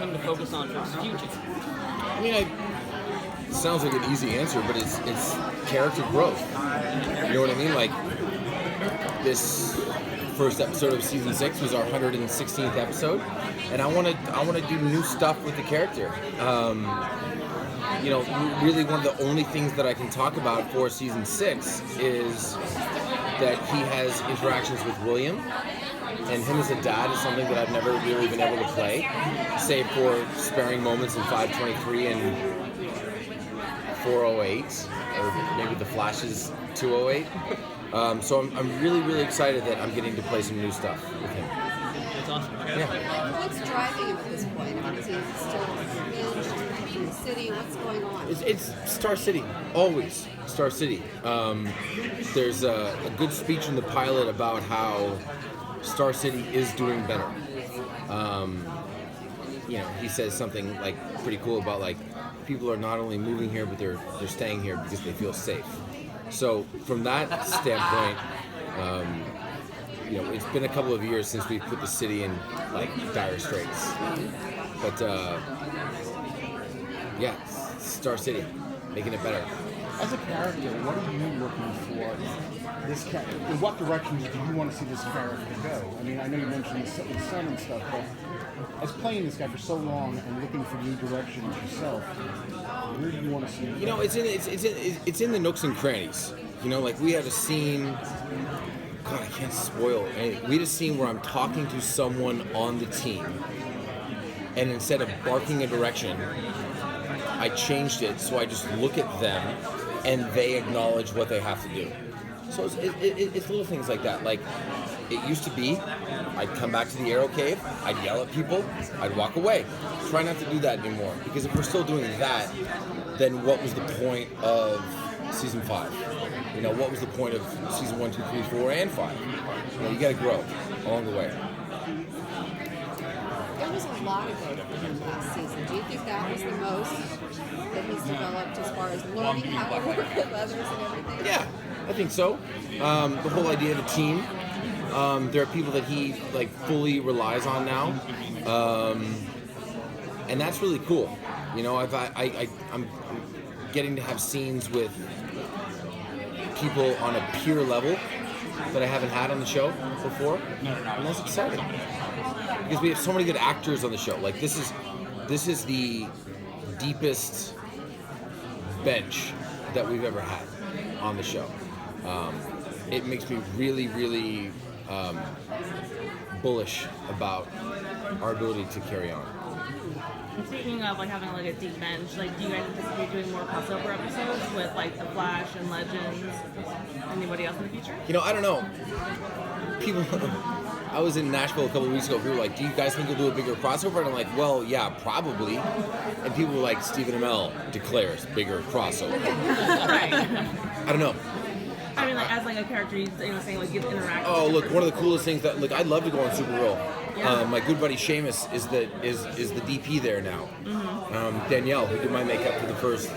him to focus on for his future? I mean, it sounds like an easy answer, but it's character growth. You know what I mean? Like, this first episode of season 6 was our 116th episode, and I want to do new stuff with the character. You know, really one of the only things that I can talk about for season 6 is that he has interactions with William, and him as a dad is something that I've never really been able to play, save for sparing moments in 523 and 408, or maybe the Flash's 208. So I'm really, really excited that I'm getting to play some new stuff with him. That's awesome. Yeah. What's driving him at this point? I mean, is he still in the city? What's going on? It's Star City, always Star City. There's a good speech in the pilot about how Star City is doing better. You know, he says something like pretty cool about like people are not only moving here, but they're staying here because they feel safe. So from that standpoint, you know, it's been a couple of years since we put the city in like dire straits. But yeah, Star City, making it better. As a character, what are you looking for? This character, in what directions do you want to see this character go? I mean, I know you mentioned his son and stuff, but as playing this guy for so long and looking for new directions yourself, where do you want to see him? You know, it's in the nooks and crannies. You know, like we had a scene. God, I can't spoil anything. We had a scene where I'm talking to someone on the team, and instead of barking a direction, I changed it so I just look at them, and they acknowledge what they have to do. So it's little things like that. Like, it used to be, I'd come back to the Arrow Cave, I'd yell at people, I'd walk away. Try not to do that anymore, because if we're still doing that, then what was the point of season 5? You know, what was the point of season 1, 2, 3, 4, and 5? You know, you gotta grow along the way. There was a lot of growth for him last season. Do you think that was the most that he's developed as far as learning how to work with others and everything? Yeah, I think so. The whole idea of a team. There are people that he like fully relies on now, and that's really cool. You know, I'm getting to have scenes with people on a peer level that I haven't had on the show before, and that's exciting because we have so many good actors on the show. Like this is the deepest bench that we've ever had on the show. It makes me really, really bullish about our ability to carry on. Speaking of like having like a deep bench, like do you guys anticipate doing more crossover episodes with like the Flash and Legends? Anybody else in the future? You know, I don't know. People, I was in Nashville a couple of weeks ago. People were like, "Do you guys think you'll do a bigger crossover?" And I'm like, "Well, yeah, probably." And people were like, "Stephen Amell declares bigger crossover." Right. I don't know. I mean, like as like a character, you know, saying like you've interacted. Oh, look, one of the coolest things that I'd love to go on Supergirl. Yeah. My good buddy Seamus is the DP there now. Mm-hmm. Danielle, who did my makeup for the first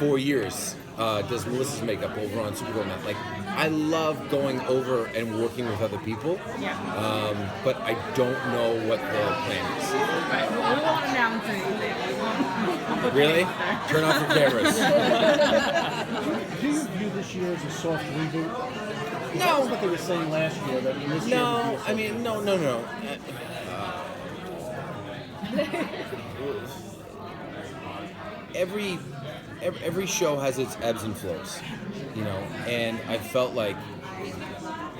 4 years, does Melissa's makeup over on Supergirl now. Like, I love going over and working with other people. Yeah. But I don't know what the plan is. Right. We won't announce anything. We'll put Really? names there. Turn off your cameras. Do you view this year as a soft reboot? No. That's what they were saying last year. That this year would be a No, soft I mean, no. Every show has its ebbs and flows, you know, and I felt like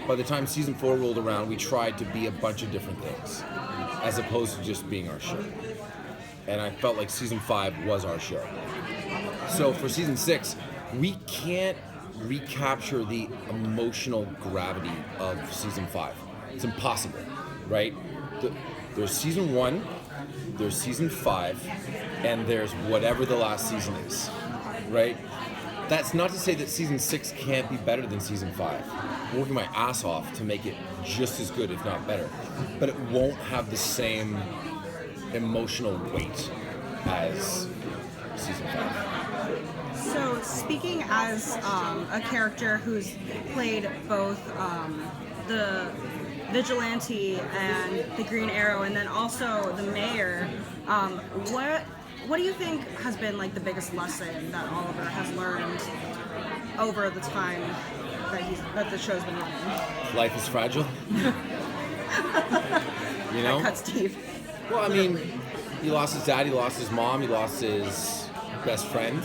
by the time season 4 rolled around, we tried to be a bunch of different things, as opposed to just being our show. And I felt like season 5 was our show. So for season 6, we can't recapture the emotional gravity of season 5. It's impossible, right? There's season 1, there's season 5, and there's whatever the last season is, right? That's not to say that season 6 can't be better than season 5. I'm working my ass off to make it just as good, if not better. But it won't have the same emotional weight as season 5. So, speaking as a character who's played both the Vigilante and the Green Arrow, and then also the Mayor. What do you think has been like the biggest lesson that Oliver has learned over the time that the show's been running? Life is fragile. You know? That cuts deep. Well, I mean, he lost his dad, he lost his mom, he lost his best friend.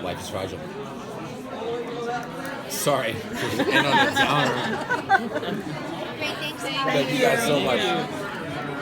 Life is fragile. Sorry, to end on a downer. Great, thanks. Thank you guys so much.